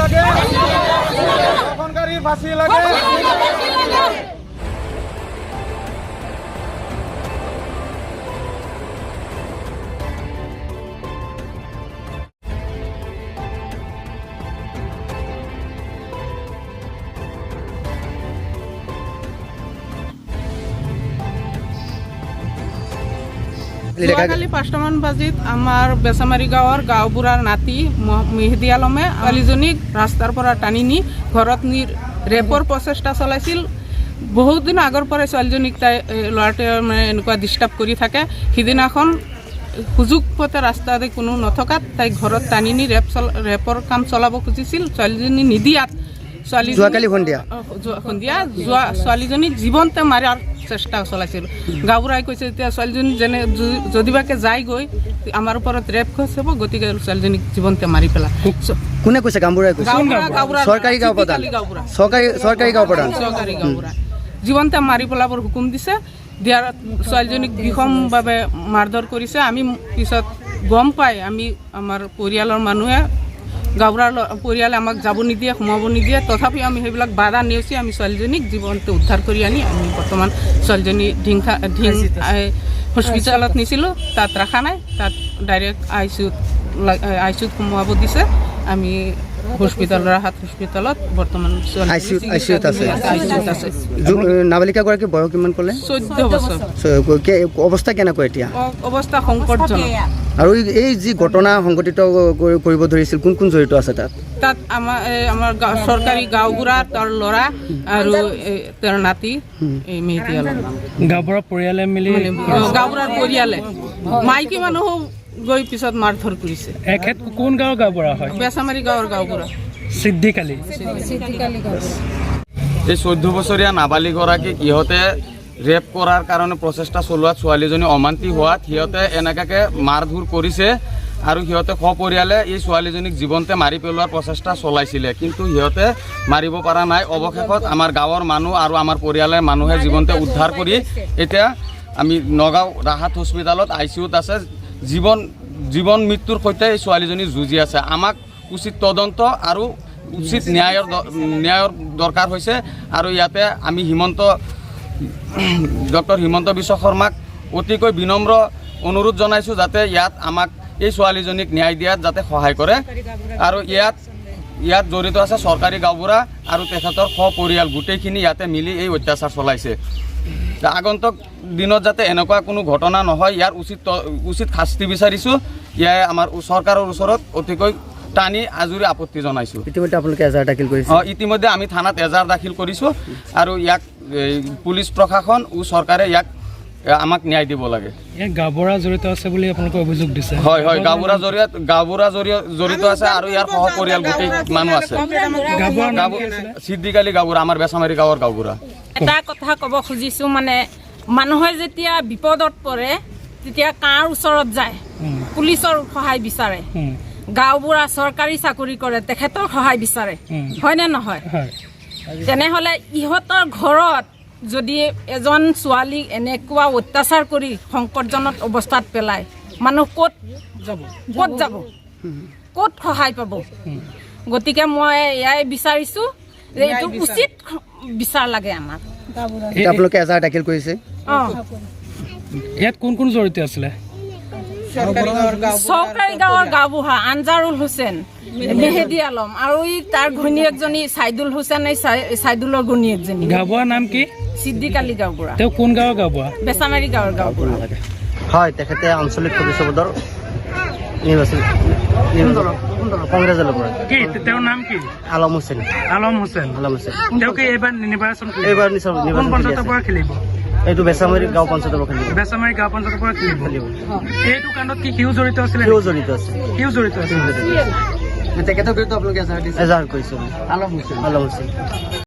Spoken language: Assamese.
লাগে, ধৰ্ষণকাৰীৰ ফাঁসি লাগে। যোৱাকালি 5টামান বাজিত আমাৰ বেচামাৰী গাঁৱৰ গাঁওবুঢ়াৰ নাতি মেহেদী আলমে ছোৱালীজনীক ৰাস্তাৰ পৰা টানি নি ঘৰত নি ৰেপৰ প্ৰচেষ্টা চলাইছিল। বহুত দিন আগৰ পৰাই ছোৱালীজনীক তাই ল'ৰাটোৱে মানে এনেকুৱা ডিষ্টাৰ্ব কৰি থাকে। সিদিনাখন সুযোগ পথে ৰাস্তাতে কোনো নথকাত তাইক ঘৰত টানি নি ৰেপৰ কাম চলাব খুজিছিল। ছোৱালীজনী নিদিয়াত ছোৱালীজনীক জীৱনতে মাৰাৰ চেষ্টা চলাইছিল। গাঁওবুঢ়াই কৈছে এতিয়া ছোৱালীজনী যেনে যদিবাকে যায়গৈ আমাৰ ওপৰত ৰেপ হৈছে গতিকে ছোৱালীজনীক জীৱনতে মাৰি পেলা। কোনে কৈছে? গাঁওবুঢ়াই কৈছে। চৰকাৰী গাঁওবুঢ়া জীৱনতে মাৰি পেলাবৰ হুকুম দিছে। দিয়াৰ ছোৱালীজনীক বিষমভাৱে মাৰধৰ কৰিছে। আমি পিছত গম পাই আমি আমাৰ পৰিয়ালৰ মানুহে গাঁওবুঢ়াৰ পৰিয়ালে আমাক যাব নিদিয়ে, সোমাব নিদিয়ে। তথাপিও আমি সেইবিলাক বাধা নেওচি আমি ছোৱালীজনীক জীৱনটো উদ্ধাৰ কৰি আনি আমি বৰ্তমান ছোৱালীজনী ঢিং হস্পিটেলত নিছিলোঁ। তাত ৰখা নাই, তাত ডাইৰেক্ট আই চি ইউত সোমোৱাব দিছে। আমি ৰাহাত হস্পিটেলত বৰ্তমান আই চি ইউত আছে। নাবালিকাগৰাকীৰ বয়স কিমান ক'লে? 14 বছৰ। অৱস্থা কেনেকুৱা এতিয়া? অৱস্থা সংকটজনক। আৰু এই যি ঘটনা সংঘটিত কৰিব ধৰিছিল, কোন কোন জড়িত আছে তাত? তাত আমাৰ চৰকাৰী গাঁওবুঢ়া, তাৰ ল'ৰা আৰু তেওঁৰ নাতি মেহেদী আলম। গাঁওবুঢ়াৰ পৰিয়ালে মিলি গাঁওবুঢ়াৰ পৰিয়ালে মাইকী মানুহো গৈ পিছত মাৰধৰ কৰিছে। এখেত কোন গাঁৱৰ গাঁওবুঢ়া হয়? বেচামাৰী গাঁৱৰ গাঁওবুঢ়া সিদ্দিক আলী। এই 14 বছৰীয়া নাবালিকাগৰাকীক ইহঁতে ৰেপ কৰাৰ কাৰণে প্ৰচেষ্টা চলোৱাত ছোৱালীজনী অমান্তি হোৱাত সিহঁতে এনেকাকে মাৰধৰ কৰিছে। আৰু সিহঁতে সপৰিয়ালে এই ছোৱালীজনীক জীৱনতে মাৰি পেলোৱাৰ প্ৰচেষ্টা চলাইছিলে, কিন্তু সিহঁতে মাৰিব পৰা নাই। অৱশেষত আমাৰ গাঁৱৰ মানুহ আৰু আমাৰ পৰিয়ালৰ মানুহে জীৱনতে উদ্ধাৰ কৰি এতিয়া আমি নগাঁও ৰাহাত হস্পিটেলত আই চি ইউত আছে। জীৱন মৃত্যুৰ সৈতে এই ছোৱালীজনী যুঁজি আছে। আমাক উচিত তদন্ত আৰু উচিত ন্যায়ৰ দৰকাৰ হৈছে। আৰু ইয়াতে আমি ডক্টৰ হিমন্ত বিশ্ব শৰ্মাক অতিকৈ বিনম্ৰ অনুৰোধ জনাইছোঁ যাতে ইয়াত আমাক এই ছোৱালীজনীক ন্যায় দিয়াত যাতে সহায় কৰে। আৰু ইয়াত জড়িত আছে চৰকাৰী গাঁওবুঢ়া আৰু তেখেতৰ সপৰিয়াল গোটেইখিনি ইয়াতে মিলি এই অত্যাচাৰ চলাইছে। আগন্তুক দিনত যাতে এনেকুৱা কোনো ঘটনা নহয়, ইয়াৰ উচিত শাস্তি বিচাৰিছোঁ। ইয়াৰ আমাৰ চৰকাৰৰ ওচৰত অতিকৈ টানি আজৰি আপত্তি জনাইছোঁ। ইতিমধ্যে আপোনালোকে এজাহাৰ দাখিল কৰিছে? ইতিমধ্যে আমি থানাত এজাহাৰ দাখিল কৰিছোঁ আৰু ইয়াক পুলিচ প্ৰশাসন ও চৰকাৰে ইয়াক আমাক ন্যায় দিব লাগে। গাঁওবুঢ়া জড়িত আছে বুলি আপোনালোকে অভিযোগ দিছে? হয়, গাঁওবুঢ়া জড়িত আছে আৰু ইয়াৰ সহপৰিয়াল গোটেই মানুহ আছে। সিদ্দিক আলী গাঁওবুঢ়া, আমাৰ বেচামাৰী গাঁৱৰ গাঁওবুঢ়া। এটা কথা ক'ব খুজিছোঁ, মানে মানুহে যেতিয়া বিপদত পৰে তেতিয়া কাৰ ওচৰত যায়? পুলিচৰ সহায় বিচাৰে। গাঁওবুঢ়া চৰকাৰী চাকৰি কৰে, তেখেতৰ সহায় বিচাৰে, হয়নে নহয়? তেনেহ'লে ইহঁতৰ ঘৰত যদি এজন ছোৱালীক এনেকুৱা অত্যাচাৰ কৰি সংকটজনক অৱস্থাত পেলায়, মানুহ ক'ত যাব, ক'ত সহায় পাব? গতিকে মই এয়াই বিচাৰিছোঁ যে এইটো উচিত বিচাৰ লাগে আমাক। আপোনালোকে এজাহাৰ দাখিল কৰিছে? ইয়াত কোন কোন জড়িত আছিলে? চৰকাৰী গাঁৱৰ গাঁওবুঢ়া আনজাৰুল হুছেইন, মেহেদী আলম আৰু তাৰ ঘৈণীয়েকজনী ছাইদুল হুছেইন, এই ছাইদুলৰ ঘৈণীয়েকজনী। গাঁওবুঢ়াৰ নাম কি? সিদ্দিক আলী গাঁওবুঢ়া। তেওঁ কোন গাঁৱৰ গাঁওবুঢ়া? বেচামাৰী গাঁৱৰ গাঁওবুঢ়া। হয়, তেখেতে আঞ্চলিক সদস্য পদৰ নিৰ্বাচন কংগ্ৰেছৰ পৰা। কি তেওঁৰ নাম কি? আলম হুছেইন। তেওঁ কি এইবাৰ নিৰ্বাচন কোন পঞ্চায়তৰ পৰা খেলিব? এইটো বেচামাৰী গাঁও পঞ্চায়তৰ পৰা খেলিব। বেচামাৰী গাঁও পঞ্চায়তৰ পৰা খেলিব। এইটো কাণ্ডত কি সিও জড়িত আছিলে? সিও জড়িত আছে। তেখেতৰ বিৰুদ্ধে আপোনালোকে এজাহাৰ কৰিছে। আলম হুছেইন।